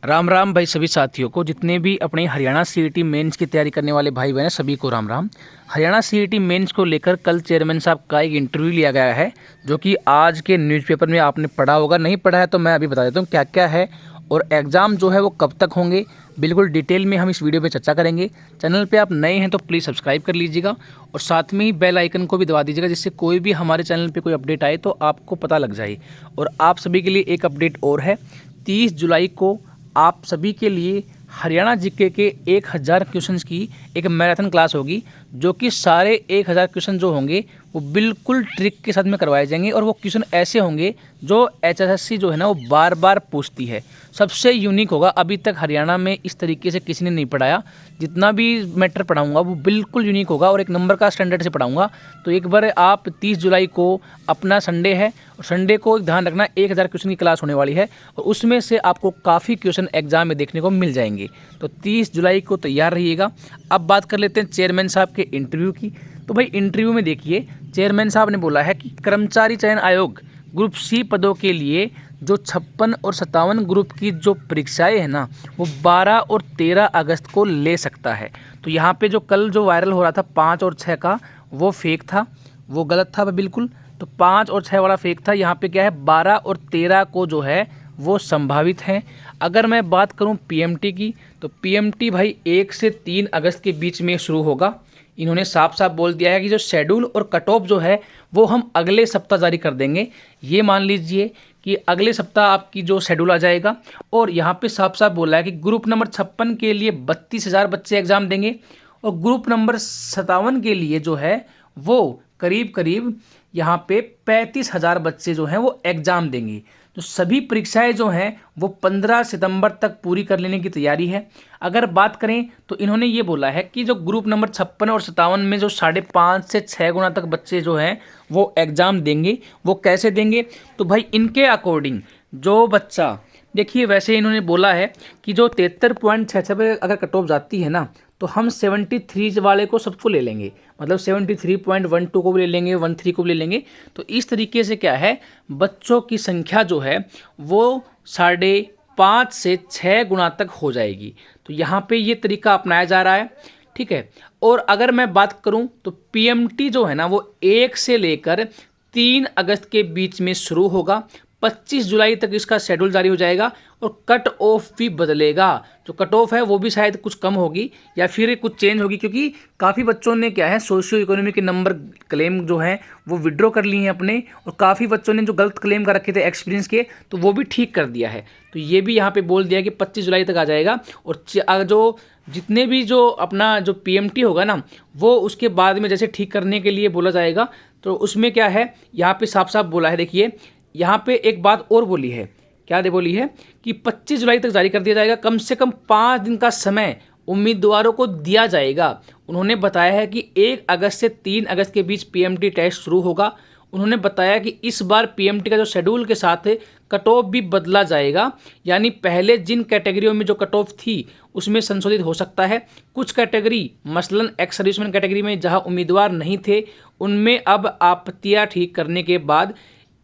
राम राम भाई सभी साथियों को, जितने भी अपने हरियाणा सीईटी मेंस की तैयारी करने वाले भाई बहन हैं सभी को राम राम। हरियाणा सीईटी मेंस को लेकर कल चेयरमैन साहब का एक इंटरव्यू लिया गया है, जो कि आज के न्यूज़पेपर में आपने पढ़ा होगा। नहीं पढ़ा है तो मैं अभी बता देता हूँ क्या क्या है और एग्ज़ाम जो है वो कब तक होंगे, बिल्कुल डिटेल में हम इस वीडियो में चर्चा करेंगे। चैनल पे आप नए हैं तो प्लीज़ सब्सक्राइब कर लीजिएगा और साथ में ही बेल आइकन को भी दबा दीजिएगा, जिससे कोई भी हमारे चैनल पे कोई अपडेट आए तो आपको पता लग जाए। और आप सभी के लिए एक अपडेट और है, 30 जुलाई को आप सभी के लिए हरियाणा जीके के 1000 क्वेश्चंस की एक मैराथन क्लास होगी, जो कि सारे 1000 क्वेश्चन जो होंगे वो बिल्कुल ट्रिक के साथ में करवाए जाएंगे। और वो क्वेश्चन ऐसे होंगे जो एचएसएससी जो है ना वो बार बार पूछती है। सबसे यूनिक होगा, अभी तक हरियाणा में इस तरीके से किसी ने नहीं पढ़ाया। जितना भी मैटर पढ़ाऊंगा वो बिल्कुल यूनिक होगा और एक नंबर का स्टैंडर्ड से पढ़ाऊंगा। तो एक बार आप 30 जुलाई को अपना संडे है और संडे को ध्यान रखना 1000 क्वेश्चन की क्लास होने वाली है और उसमें से आपको काफ़ी क्वेश्चन एग्जाम में देखने को मिल जाएंगे। तो 30 जुलाई को तैयार रहिएगा। अब बात कर लेते हैं चेयरमैन साहब के इंटरव्यू की। तो भाई इंटरव्यू में देखिए, चेयरमैन साहब ने बोला है कि कर्मचारी चयन आयोग ग्रुप सी पदों के लिए जो 56 और 57 ग्रुप की जो परीक्षाएं हैं ना वो 12 और 13 अगस्त को ले सकता है। तो यहाँ पे जो कल जो वायरल हो रहा था 5 और 6 का, वो फेक था, वो गलत था बिल्कुल। तो 5 और 6 वाला फेक था। यहाँ पे क्या है, 12 और 13 को जो है वो संभावित हैं। अगर मैं बात करूँ पीएमटी की, तो पीएमटी भाई 1 से 3 अगस्त के बीच में शुरू होगा। इन्होंने साफ साफ बोल दिया है कि जो शेड्यूल और कट ऑफ जो है वो हम अगले सप्ताह जारी कर देंगे। ये मान लीजिए कि अगले सप्ताह आपकी जो शेड्यूल आ जाएगा। और यहाँ पे साफ साफ बोला है कि ग्रुप नंबर 56 के लिए 32,000 बच्चे एग्जाम देंगे और ग्रुप नंबर 57 के लिए जो है वो करीब करीब यहाँ पे 35,000 बच्चे जो हैं वो एग्ज़ाम देंगे। तो सभी परीक्षाएं जो हैं वो 15 सितंबर तक पूरी कर लेने की तैयारी है। अगर बात करें तो इन्होंने ये बोला है कि जो ग्रुप नंबर 56 और 57 में जो 5.5 से 6 गुना तक बच्चे जो हैं वो एग्ज़ाम देंगे। वो कैसे देंगे, तो भाई इनके अकॉर्डिंग जो बच्चा, देखिए वैसे इन्होंने बोला है कि जो 73.66 पे अगर कट ऑफ जाती है ना तो हम 73 वाले को सबको ले लेंगे, मतलब 73.12 को भी ले लेंगे, 13 को भी ले लेंगे। तो इस तरीके से क्या है, बच्चों की संख्या जो है वो 5.5 से 6 गुना तक हो जाएगी। तो यहाँ पे ये तरीका अपनाया जा रहा है, ठीक है। और अगर मैं बात करूँ तो पीएमटी जो है ना वो 1 से लेकर 3 अगस्त के बीच में शुरू होगा। 25 जुलाई तक इसका शेड्यूल जारी हो जाएगा और कट ऑफ भी बदलेगा। जो कट ऑफ है वो भी शायद कुछ कम होगी या फिर कुछ चेंज होगी, क्योंकि काफ़ी बच्चों ने क्या है सोशियो इकोनॉमिक के नंबर क्लेम जो हैं वो विड्रॉ कर लिए हैं अपने, और काफ़ी बच्चों ने जो गलत क्लेम कर रखे थे एक्सपीरियंस के तो वो भी ठीक कर दिया है। तो ये भी यहाँ पे बोल दिया कि 25 जुलाई तक आ जाएगा। और जो जितने भी जो अपना जो पीएमटी होगा ना वो उसके बाद में जैसे ठीक करने के लिए बोला जाएगा। तो उसमें क्या है, यहाँ पे साफ साफ बोला है, देखिए यहाँ पे एक बात और बोली है, क्या दे बोली है कि 25 जुलाई तक जारी कर दिया जाएगा। कम से कम 5 दिन का समय उम्मीदवारों को दिया जाएगा। उन्होंने बताया है कि 1 अगस्त से 3 अगस्त के बीच पीएमटी टेस्ट शुरू होगा। उन्होंने बताया कि इस बार पीएमटी का जो शेड्यूल के साथ कट ऑफ भी बदला जाएगा, यानी पहले जिन कैटेगरियों में जो कट ऑफ थी उसमें संशोधित हो सकता है। कुछ कैटेगरी मसलन एक्स सर्विसमैन कैटेगरी में जहां उम्मीदवार नहीं थे उनमें अब आपत्तियां ठीक करने के बाद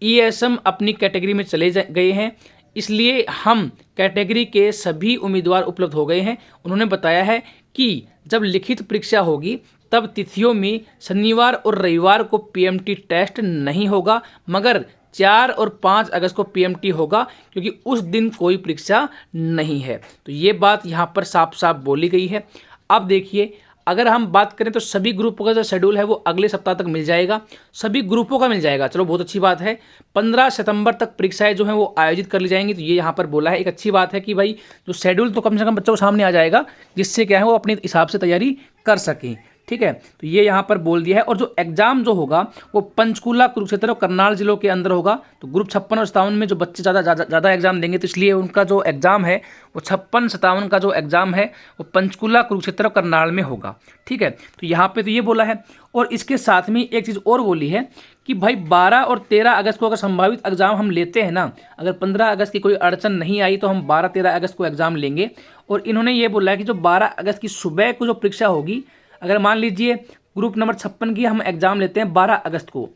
ईएसएम अपनी कैटेगरी में चले गए हैं, इसलिए हम कैटेगरी के सभी उम्मीदवार उपलब्ध हो गए हैं। उन्होंने बताया है कि जब लिखित परीक्षा होगी तब तिथियों में शनिवार और रविवार को पीएमटी टेस्ट नहीं होगा, मगर 4 और 5 अगस्त को पीएमटी होगा, क्योंकि उस दिन कोई परीक्षा नहीं है। तो ये बात यहाँ पर साफ साफ बोली गई है। अब देखिए, अगर हम बात करें तो सभी ग्रुपों का जो शेड्यूल है वो अगले सप्ताह तक मिल जाएगा, सभी ग्रुपों का मिल जाएगा। चलो बहुत अच्छी बात है। 15 सितंबर तक परीक्षाएं जो हैं वो आयोजित कर ली जाएंगी। तो ये यहाँ पर बोला है, एक अच्छी बात है कि भाई जो शेड्यूल तो कम से कम बच्चों के सामने आ जाएगा, जिससे क्या है वो अपने हिसाब से तैयारी कर सकें, ठीक है। तो ये यहाँ पर बोल दिया है। और जो एग्जाम जो होगा वो पंचकूला, कुरुक्षेत्र और करनाल जिलों के अंदर होगा। तो ग्रुप 56 और 57 में जो बच्चे ज़्यादा एग्जाम देंगे तो इसलिए उनका जो एग्जाम है वो 56-57 का जो एग्जाम है वो पंचकूला, कुरुक्षेत्र और करनाल में होगा, ठीक है। तो यहाँ पे तो ये बोला है। और इसके साथ में एक चीज़ और बोली है कि भाई 12 और 13 अगस्त को अगर संभावित एग्जाम हम लेते हैं ना, अगर 15 अगस्त की कोई अड़चन नहीं आई तो हम 12-13 अगस्त को एग्जाम लेंगे। और इन्होंने ये बोला है कि जो 12 अगस्त की सुबह को जो परीक्षा होगी, अगर मान लीजिए ग्रुप नंबर 56 की हम एग्जाम लेते हैं 12 अगस्त को,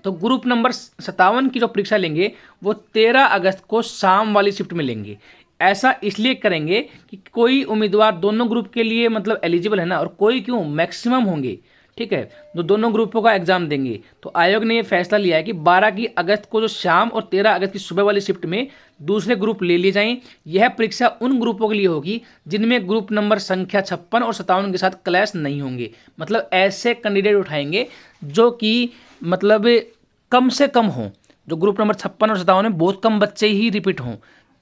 तो ग्रुप नंबर 57 की जो परीक्षा लेंगे वो 13 अगस्त को शाम वाली शिफ्ट में लेंगे। ऐसा इसलिए करेंगे कि कोई उम्मीदवार दोनों ग्रुप के लिए मतलब एलिजिबल है ना, और कोई क्यों, मैक्सिमम होंगे, ठीक है, जो दोनों ग्रुपों का एग्जाम देंगे। तो आयोग ने ये फैसला लिया है कि 12 अगस्त को जो शाम और 13 अगस्त की सुबह वाली शिफ्ट में दूसरे ग्रुप ले लिए जाएं। यह परीक्षा उन ग्रुपों के लिए होगी जिनमें ग्रुप नंबर संख्या 56 और 57 के साथ क्लैश नहीं होंगे। मतलब ऐसे कैंडिडेट उठाएंगे जो कि मतलब कम से कम हो, जो ग्रुप नंबर 56 और 57 में बहुत कम बच्चे ही रिपीट हों,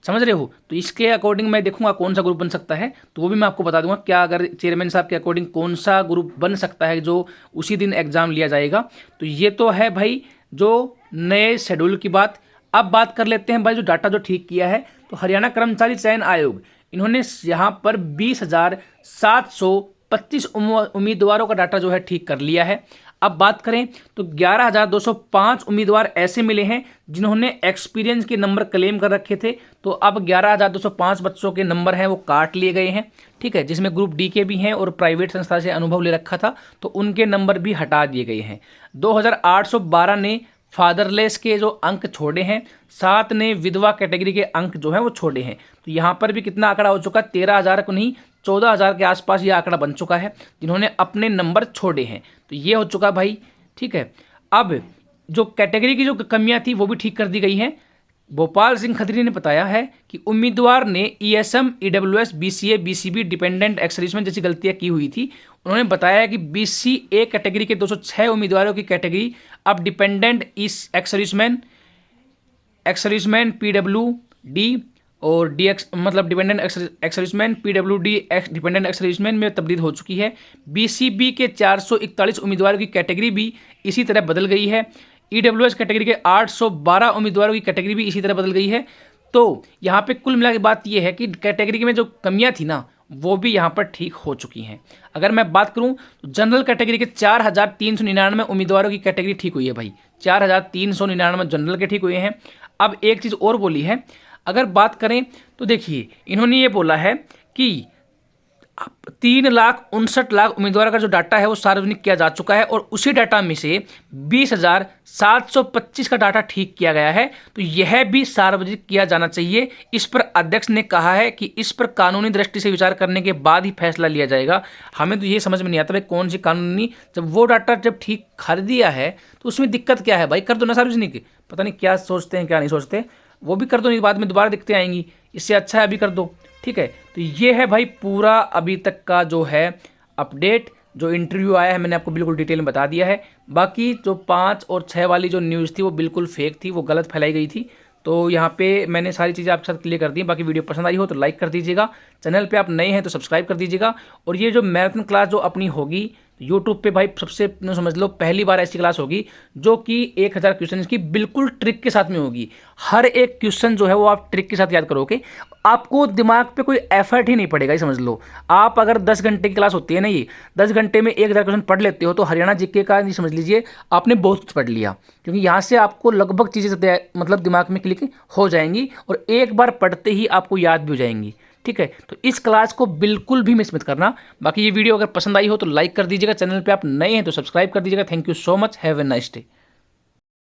समझ रहे हो। तो इसके अकॉर्डिंग मैं देखूंगा कौन सा ग्रुप बन सकता है, तो वो भी मैं आपको बता दूंगा क्या, अगर चेयरमैन साहब के अकॉर्डिंग कौन सा ग्रुप बन सकता है जो उसी दिन एग्जाम लिया जाएगा। तो ये तो है भाई जो नए शेड्यूल की बात। अब बात कर लेते हैं भाई जो डाटा जो ठीक किया है। तो हरियाणा कर्मचारी चयन आयोग, इन्होंने यहाँ पर 20,725 उम्मीदवारों का डाटा जो है ठीक कर लिया है। अब बात करें तो 11,205 उम्मीदवार ऐसे मिले हैं जिन्होंने एक्सपीरियंस के नंबर क्लेम कर रखे थे। तो अब 11,205 बच्चों के नंबर हैं वो काट लिए गए हैं, ठीक है, जिसमें ग्रुप डी के भी हैं और प्राइवेट संस्था से अनुभव ले रखा था तो उनके नंबर भी हटा दिए गए हैं। 2,812 ने फादरलेस के जो अंक छोड़े हैं, 7 ने विधवा कैटेगरी के अंक जो हैं वो छोड़े हैं। तो यहाँ पर भी कितना आंकड़ा हो चुका, 13,000 को नहीं 14,000 के आसपास ये आंकड़ा बन चुका है जिन्होंने अपने नंबर छोड़े हैं। तो ये हो चुका भाई, ठीक है। अब जो कैटेगरी की जो कमियां थी वो भी ठीक कर दी गई हैं। भोपाल सिंह खत्री ने बताया है कि उम्मीदवार ने ESM, EWS, BCA, BCB, dependent ex-serviceman जैसी गलतियां की हुई थी। उन्होंने बताया कि बीसीए कैटेगरी के 206 उम्मीदवारों की कैटेगरी अब डिपेंडेंट एक्स-सर्विसमैन, पीडब्ल्यूडी और डीएक्स मतलब dependent ex-serviceman, PWD dependent ex-serviceman में तब्दील हो चुकी है। बीसीबी के 441 उम्मीदवारों की कैटेगरी भी इसी तरह बदल गई है। ईडब्ल्यूएस कैटेगरी के 812 उम्मीदवारों की कैटेगरी भी इसी तरह बदल गई है। तो यहाँ पे कुल मिला के बात यह है कि कैटेगरी में जो कमियां थी ना वो भी यहाँ पर ठीक हो चुकी हैं। अगर मैं बात करूँ तो जनरल कैटेगरी के 4,399 उम्मीदवारों की कैटेगरी ठीक हुई है भाई, 4,399 जनरल के ठीक हुए हैं। अब एक चीज़ और बोली है, अगर बात करें तो देखिए इन्होंने ये बोला है कि 3,59,00,000 उम्मीदवारों का जो डाटा है वो सार्वजनिक किया जा चुका है और उसी डाटा में से 20,725 का डाटा ठीक किया गया है। तो यह भी सार्वजनिक किया जाना चाहिए। इस पर अध्यक्ष ने कहा है कि इस पर कानूनी दृष्टि से विचार करने के बाद ही फैसला लिया जाएगा। हमें तो ये समझ में नहीं आता भाई कौन सी कानूनी, जब वो डाटा जब ठीक कर दिया है तो उसमें दिक्कत क्या है भाई, कर दो ना सार्वजनिक। पता नहीं क्या सोचते हैं क्या नहीं सोचते, वो भी कर दो, नहीं बाद में दोबारा दिक्कतें आएंगी, इससे अच्छा है अभी कर दो, ठीक है। तो ये है भाई पूरा अभी तक का जो है अपडेट, जो इंटरव्यू आया है मैंने आपको बिल्कुल डिटेल में बता दिया है। बाकी जो 5 और 6 वाली जो न्यूज़ थी वो बिल्कुल फेक थी, वो गलत फैलाई गई थी। तो यहाँ पे मैंने सारी चीज़ें आपके साथ क्लियर कर दी। बाकी वीडियो पसंद आई हो तो लाइक कर दीजिएगा, चैनल पे आप नए हैं तो सब्सक्राइब कर दीजिएगा। और ये जो मैराथन क्लास जो अपनी होगी यूट्यूब पे भाई सबसे समझ लो पहली बार ऐसी क्लास होगी जो कि 1,000 क्वेश्चन की बिल्कुल ट्रिक के साथ में होगी। हर एक क्वेश्चन जो है वो आप ट्रिक के साथ याद करोगे, आपको दिमाग पे कोई एफर्ट ही नहीं पड़ेगा। ये समझ लो, आप अगर 10 घंटे की क्लास होती है ना, ये 10 घंटे में 1,000 क्वेश्चन पढ़ लेते हो तो हरियाणा जीके का ये समझ लीजिए आपने बहुत कुछ पढ़ लिया, क्योंकि यहाँ से आपको लगभग चीज़ें मतलब दिमाग में क्लिक हो जाएंगी और एक बार पढ़ते ही आपको याद भी हो जाएंगी, ठीक है। तो इस क्लास को बिल्कुल भी मिस मत करना। बाकी ये वीडियो अगर पसंद आई हो तो लाइक कर दीजिएगा, चैनल पे आप नए हैं तो सब्सक्राइब कर दीजिएगा। Thank you so much, have a nice day.